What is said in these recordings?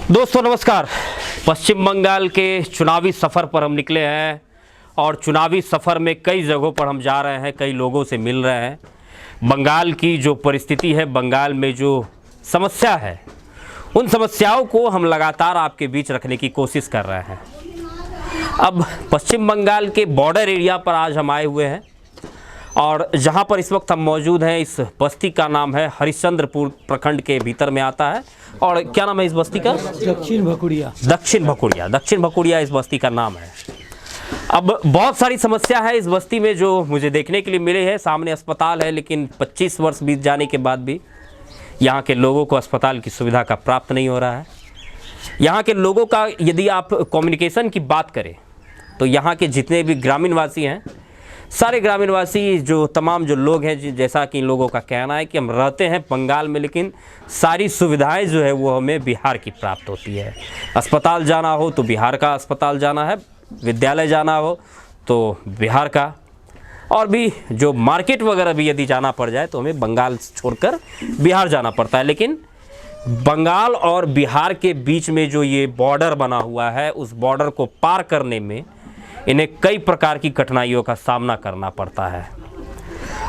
दोस्तों नमस्कार। पश्चिम बंगाल के चुनावी सफ़र पर हम निकले हैं और चुनावी सफ़र में कई जगहों पर हम जा रहे हैं, कई लोगों से मिल रहे हैं। बंगाल की जो परिस्थिति है, बंगाल में जो समस्या है, उन समस्याओं को हम लगातार आपके बीच रखने की कोशिश कर रहे हैं। अब पश्चिम बंगाल के बॉर्डर एरिया पर आज हम आए हुए हैं और जहां पर इस वक्त हम मौजूद हैं, इस बस्ती का नाम है हरिश्चंद्रपुर प्रखंड के भीतर में आता है। और क्या नाम है इस बस्ती का? दक्षिण भकुड़िया। दक्षिण भकुड़िया इस बस्ती का नाम है। अब बहुत सारी समस्या है इस बस्ती में जो मुझे देखने के लिए मिले हैं। सामने अस्पताल है, लेकिन 25 वर्ष बीत जाने के बाद भी यहाँ के लोगों को अस्पताल की सुविधा का प्राप्त नहीं हो रहा है। यहाँ के लोगों का यदि आप कम्युनिकेशन की बात करें तो यहाँ के जितने भी ग्रामीणवासी हैं, सारे ग्रामीणवासी जो तमाम जो लोग हैं, जैसा कि इन लोगों का कहना है कि हम रहते हैं बंगाल में, लेकिन सारी सुविधाएं जो है वो हमें बिहार की प्राप्त होती है। अस्पताल जाना हो तो बिहार का अस्पताल जाना है, विद्यालय जाना हो तो बिहार का, और भी जो मार्केट वगैरह भी यदि जाना पड़ जाए तो हमें बंगाल छोड़कर बिहार जाना पड़ता है। लेकिन बंगाल और बिहार के बीच में जो ये बॉर्डर बना हुआ है, उस बॉर्डर को पार करने में इन्हें कई प्रकार की कठिनाइयों का सामना करना पड़ता है।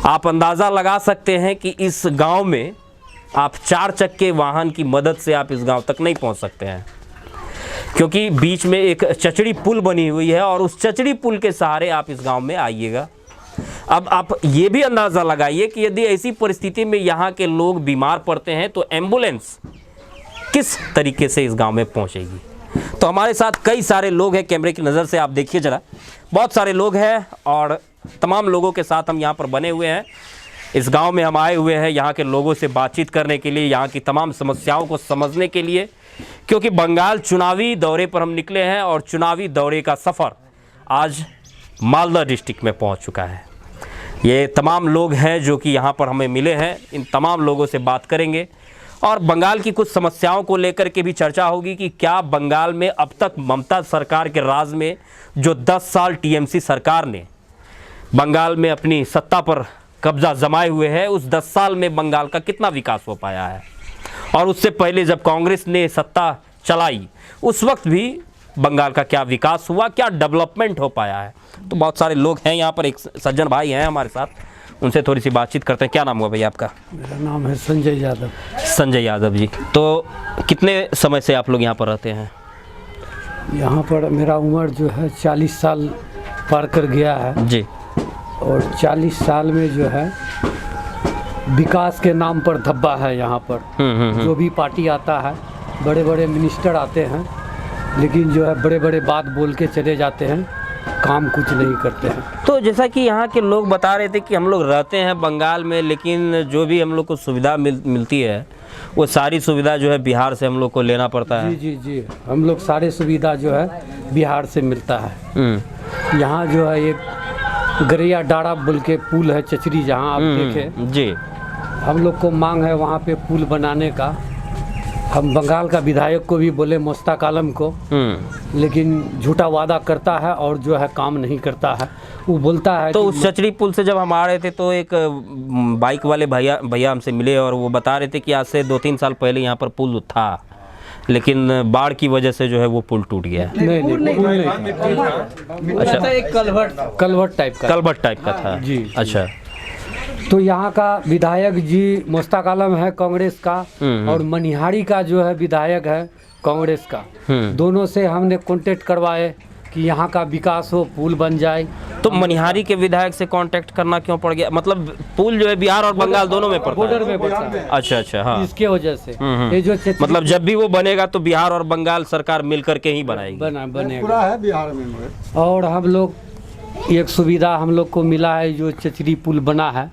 आप अंदाज़ा लगा सकते हैं कि इस गांव में आप 4 चक्के वाहन की मदद से आप इस गांव तक नहीं पहुंच सकते हैं, क्योंकि बीच में एक चचड़ी पुल बनी हुई है और उस चचड़ी पुल के सहारे आप इस गांव में आइएगा। अब आप ये भी अंदाज़ा लगाइए कि यदि ऐसी परिस्थिति में यहाँ के लोग बीमार पड़ते हैं तो एम्बुलेंस किस तरीके से इस गांव में पहुँचेगी। तो हमारे साथ कई सारे लोग हैं, कैमरे की नज़र से आप देखिए ज़रा, बहुत सारे लोग हैं और तमाम लोगों के साथ हम यहाँ पर बने हुए हैं। इस गांव में हम आए हुए हैं यहाँ के लोगों से बातचीत करने के लिए, यहाँ की तमाम समस्याओं को समझने के लिए, क्योंकि बंगाल चुनावी दौरे पर हम निकले हैं और चुनावी दौरे का सफ़र आज मालदा डिस्ट्रिक्ट में पहुँच चुका है। ये तमाम लोग हैं जो कि यहाँ पर हमें मिले हैं, इन तमाम लोगों से बात करेंगे और बंगाल की कुछ समस्याओं को लेकर के भी चर्चा होगी कि क्या बंगाल में अब तक ममता सरकार के राज में जो 10 साल टीएमसी सरकार ने बंगाल में अपनी सत्ता पर कब्जा जमाए हुए है, उस 10 साल में बंगाल का कितना विकास हो पाया है, और उससे पहले जब कांग्रेस ने सत्ता चलाई उस वक्त भी बंगाल का क्या विकास हुआ, क्या डेवलपमेंट हो पाया है। तो बहुत सारे लोग हैं यहाँ पर, एक सज्जन भाई हैं हमारे साथ, उनसे थोड़ी सी बातचीत करते हैं। क्या नाम हुआ भैया आपका? मेरा नाम है संजय यादव। संजय यादव जी, तो कितने समय से आप लोग यहाँ पर रहते हैं? यहाँ पर मेरा उम्र जो है 40 साल पार कर गया है जी। और 40 साल में जो है विकास के नाम पर धब्बा है यहाँ पर। जो भी पार्टी आता है, बड़े बड़े मिनिस्टर आते हैं, लेकिन जो है बड़े बड़े बात बोल के चले जाते हैं, काम कुछ नहीं करते हैं। तो जैसा कि यहाँ के लोग बता रहे थे कि हम लोग रहते हैं बंगाल में, लेकिन जो भी हम लोग को सुविधा मिलती है वो सारी सुविधा जो है बिहार से हम लोग को लेना पड़ता है। जी जी जी, हम लोग सारे सुविधा जो है बिहार से मिलता है। यहाँ जो है एक गरिया डाड़ा बोल के पुल है, चचरी, जहाँ आप देखें जी, हम लोग को मांग है वहाँ पे पुल बनाने का। हम बंगाल का विधायक को भी बोले, मुश्ताक आलम को, लेकिन झूठा वादा करता है और जो है काम नहीं करता है। वो बोलता है तो उस चचड़ी पुल से जब हम आ रहे थे तो एक बाइक वाले भैया हमसे मिले और वो बता रहे थे कि आज से 2-3 साल पहले यहाँ पर पुल था, लेकिन बाढ़ की वजह से जो है वो पुल टूट गया। नहीं, पुल नहीं। अच्छा, एक कलवर्ट टाइप का था जी। अच्छा, तो यहाँ का विधायक जी मुश्ताक आलम है कांग्रेस का, और मनिहारी का जो है विधायक है कांग्रेस का। दोनों से हमने कांटेक्ट करवाए कि यहाँ का विकास हो, पुल बन जाए। तो मनिहारी के विधायक से कांटेक्ट करना क्यों पड़ गया? मतलब पुल जो है बिहार और बंगाल दोनों में पड़ता है, बॉर्डर में पड़ता है। अच्छा, हाँ, इसके वजह से ये जो मतलब जब भी वो बनेगा तो बिहार और बंगाल सरकार मिल करके ही बनाएगी। बनेगा पूरा है बिहार में। और हम लोग एक सुविधा हम लोग को मिला है, जो चचरी पुल बना है,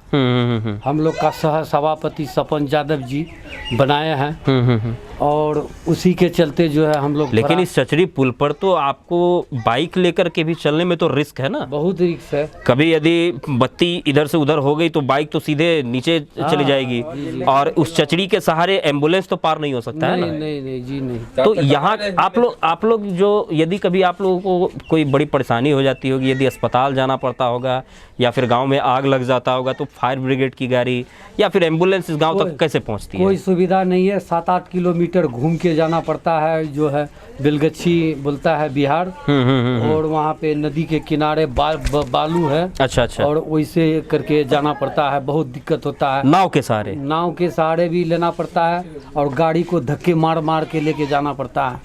हम लोग का सह सभापति सपन यादव जी बनाए हैं, और उसी के चलते जो है हम लोग। लेकिन इस चचड़ी पुल पर तो आपको बाइक लेकर के भी चलने में तो रिस्क है ना? बहुत रिस्क है। कभी यदि बत्ती इधर से उधर हो गई तो बाइक तो सीधे नीचे चली जाएगी, और उस चचड़ी के सहारे एम्बुलेंस तो पार नहीं हो सकता है ना? नहीं जी नहीं। तो यहाँ आप लोग जो, यदि कभी आप लोगों को कोई बड़ी परेशानी हो जाती होगी, यदि अस्पताल जाना पड़ता होगा या फिर गांव में आग लग जाता होगा तो फायर ब्रिगेड की गाड़ी या फिर एम्बुलेंस इस गांव तक कैसे पहुंचती है? कोई सुविधा नहीं है, 7-8 किलोमीटर घूम के जाना पड़ता है। जो है बेलगच्छी बोलता है बिहार, और वहाँ पे नदी के किनारे बालू है। अच्छा। और वैसे करके जाना पड़ता है, बहुत दिक्कत होता है। नाव के सहारे भी लेना पड़ता है, और गाड़ी को धक्के मार मार के लेके जाना पड़ता है।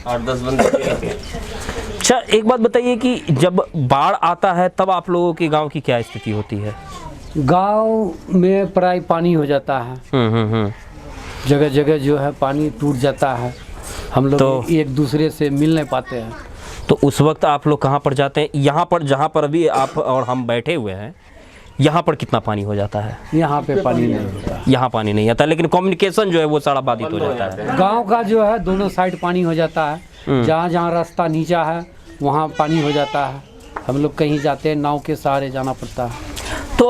8-10 बंदे। अच्छा, एक बात बताइए कि जब बाढ़ आता है तब आप लोगों के गांव की क्या स्थिति होती है? गांव में प्राय पानी हो जाता है। जगह जगह जो है पानी टूट जाता है, हम लोग तो एक दूसरे से मिल नहीं पाते हैं। तो उस वक्त आप लोग कहाँ पर जाते हैं? यहाँ पर जहाँ पर अभी आप और हम बैठे हुए हैं, यहाँ पर कितना पानी हो जाता है? यहाँ पे पानी नहीं होता, यहाँ पानी नहीं आता, लेकिन कम्युनिकेशन जो है वो सारा बाधित हो जाता है। गांव का जो है दोनों साइड पानी हो जाता है, जहाँ जहाँ रास्ता नीचा है वहाँ पानी हो जाता है। हम लोग कहीं जाते हैं नाव के सहारे जाना पड़ता है। तो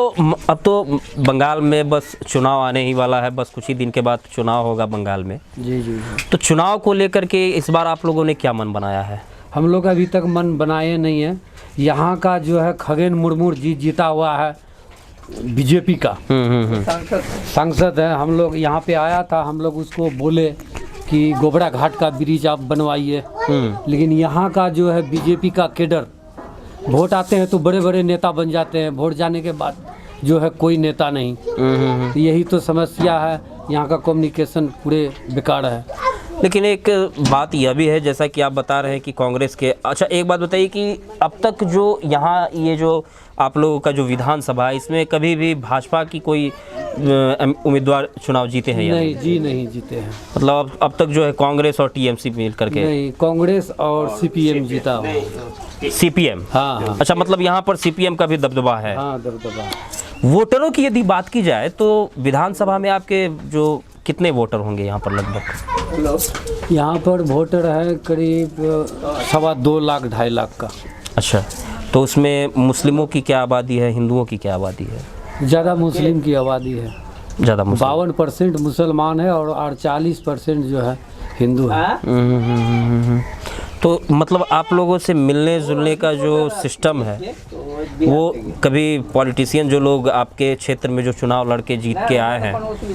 अब तो बंगाल में बस चुनाव आने ही वाला है, बस कुछ ही दिन के बाद चुनाव होगा बंगाल में। जी। तो चुनाव को लेकर के इस बार आप लोगों ने क्या मन बनाया है? हम लोग अभी तक मन बनाए नहीं है। यहाँ का जो है खगेन मुर्मू जीता हुआ है, बीजेपी का सांसद है। हम लोग यहाँ पे आया था, हम लोग उसको बोले कि गोबरा घाट का ब्रिज आप बनवाइए, लेकिन यहाँ का जो है बीजेपी का कैडर, वोट आते हैं तो बड़े बड़े नेता बन जाते हैं, वोट जाने के बाद जो है कोई नेता नहीं। तो यही तो समस्या है, यहाँ का कम्युनिकेशन पूरे बेकार है। लेकिन एक बात यह भी है, जैसा कि आप बता रहे हैं कि कांग्रेस के, अच्छा एक बात बताइए कि अब तक जो यहाँ ये जो आप लोगों का जो विधानसभा है, इसमें कभी भी भाजपा की कोई उम्मीदवार चुनाव जीते हैं या नहीं? जी नहीं जीते हैं। मतलब अब तक जो है कांग्रेस और टीएमसी मिल करके? नहीं, कांग्रेस और सीपीएम जीता हुआ। सीपीएम? हाँ। अच्छा, मतलब यहाँ पर सीपीएम का भी दबदबा है? हाँ, दबदबा। वोटरों की यदि बात की जाए तो विधानसभा में आपके जो कितने वोटर होंगे यहाँ पर लगभग? यहाँ पर वोटर है करीब 2.25 लाख 2.5 लाख का। अच्छा, तो उसमें मुस्लिमों की क्या आबादी है, हिंदुओं की क्या आबादी है? ज़्यादा मुस्लिम की आबादी है, ज़्यादा 52% मुसलमान है और 40% जो है हिंदू है। तो मतलब आप लोगों से मिलने जुलने का जो सिस्टम है, वो कभी पॉलिटिशियन जो लोग आपके क्षेत्र में जो चुनाव लड़के जीत के आए हैं,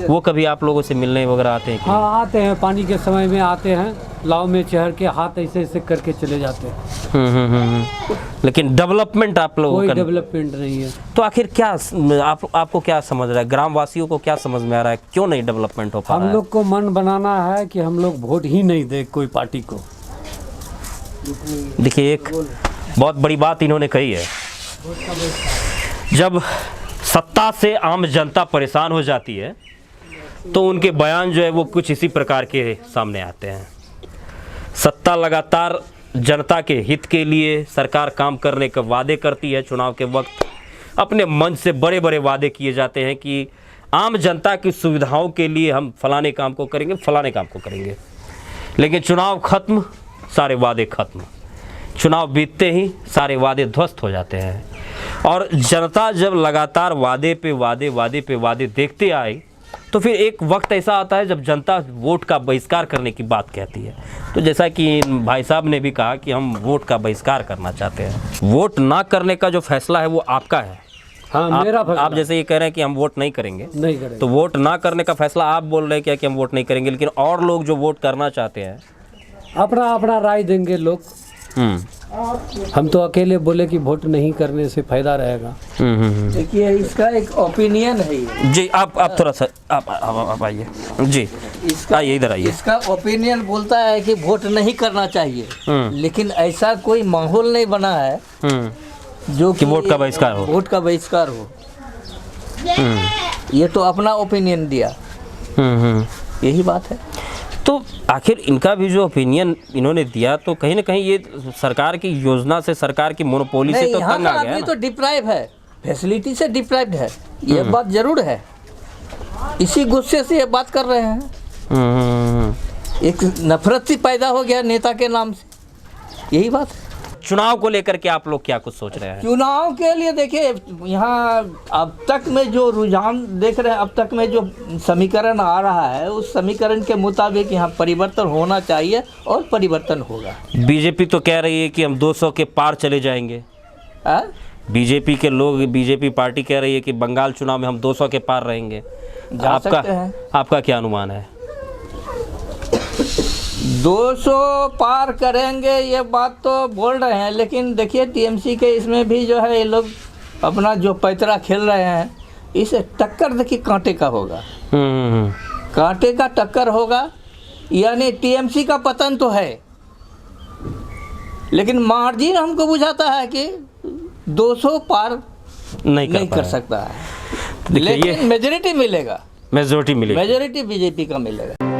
वो कभी आप लोगों से मिलने वगैरह आते हैं? हाँ, आते हैं, पानी के समय में आते हैं, लाव में चढ़ के हाथ ऐसे ऐसे करके चले जाते हैं। लेकिन डेवलपमेंट आप लोगों कोई का डेवलपमेंट नहीं है। तो आखिर क्या आपको क्या समझ रहा है, ग्रामवासियों को क्या समझ में आ रहा है, क्यों नहीं डेवलपमेंट हो पा रहा है? हम लोग को मन बनाना है कि हम लोग वोट ही नहीं दे कोई पार्टी को। देखिए, एक बहुत बड़ी बात इन्होंने कही है, जब सत्ता से आम जनता परेशान हो जाती है तो उनके बयान जो है वो कुछ इसी प्रकार के सामने आते हैं। सत्ता लगातार जनता के हित के लिए सरकार काम करने के वादे करती है, चुनाव के वक्त अपने मन से बड़े बड़े वादे किए जाते हैं कि आम जनता की सुविधाओं के लिए हम फलाने काम को करेंगे, फलाने काम को करेंगे, लेकिन चुनाव खत्म, सारे वादे खत्म। चुनाव बीतते ही सारे वादे ध्वस्त हो जाते हैं। और जनता जब लगातार वादे पे वादे देखते आए तो फिर एक वक्त ऐसा आता है जब जनता वोट का बहिष्कार करने की बात कहती है। तो जैसा कि भाई साहब ने भी कहा कि हम वोट का बहिष्कार करना चाहते हैं। वोट ना करने का जो फैसला है वो आपका है। हाँ, मेरा फैसला। आप जैसे ये कह रहे हैं कि हम वोट नहीं करेंगे, तो वोट ना करने का फैसला आप बोल रहे हैं क्या कि हम वोट नहीं करेंगे, लेकिन और लोग जो वोट करना चाहते हैं अपना अपना राय देंगे लोग। हम तो अकेले बोले कि वोट नहीं करने से फायदा रहेगा। देखिए, इसका एक ओपिनियन है ये। जी, आप थोड़ा सा आप आइए जी, आइए इधर आइए। इसका ओपिनियन बोलता है कि वोट नहीं करना चाहिए, लेकिन ऐसा कोई माहौल नहीं बना है जो कि वोट का बहिष्कार हो। वोट का बहिष्कार हो। ये तो अपना ओपिनियन दिया, यही बात है। तो आखिर इनका भी जो ओपिनियन इन्होंने दिया, तो कहीं ना कहीं ये सरकार की योजना से, सरकार की मोनोपोली से तो तंग आ गया ना। तो डिप्राइव है, फैसिलिटी से डिप्राइव है, ये बात जरूर है। इसी गुस्से से ये बात कर रहे हैं। एक नफरत सी पैदा हो गया नेता के नाम से, यही बात है। चुनाव को लेकर के आप लोग क्या कुछ सोच रहे हैं? चुनाव के लिए देखिए, यहाँ अब तक में जो रुझान देख रहे हैं, अब तक में जो समीकरण आ रहा है, उस समीकरण के मुताबिक यहाँ परिवर्तन होना चाहिए और परिवर्तन होगा। बीजेपी तो कह रही है कि हम 200 के पार चले जाएंगे। बीजेपी के लोग, बीजेपी पार्टी कह रही है कि बंगाल चुनाव में हम 200 के पार रहेंगे। जा सकते हैं। आपका क्या अनुमान है? 200 पार करेंगे ये बात तो बोल रहे हैं, लेकिन देखिए टीएमसी के इसमें भी जो है ये लोग अपना जो पैतरा खेल रहे हैं, इस टक्कर देखिए कांटे का होगा। कांटे का टक्कर होगा, यानी टीएमसी का पतन तो है, लेकिन मार्जिन हमको बुझाता है कि 200 पार नहीं कर सकता है, लेकिन मेजोरिटी मिलेगा, मेजोरिटी मेजोरिटी बीजेपी का मिलेगा।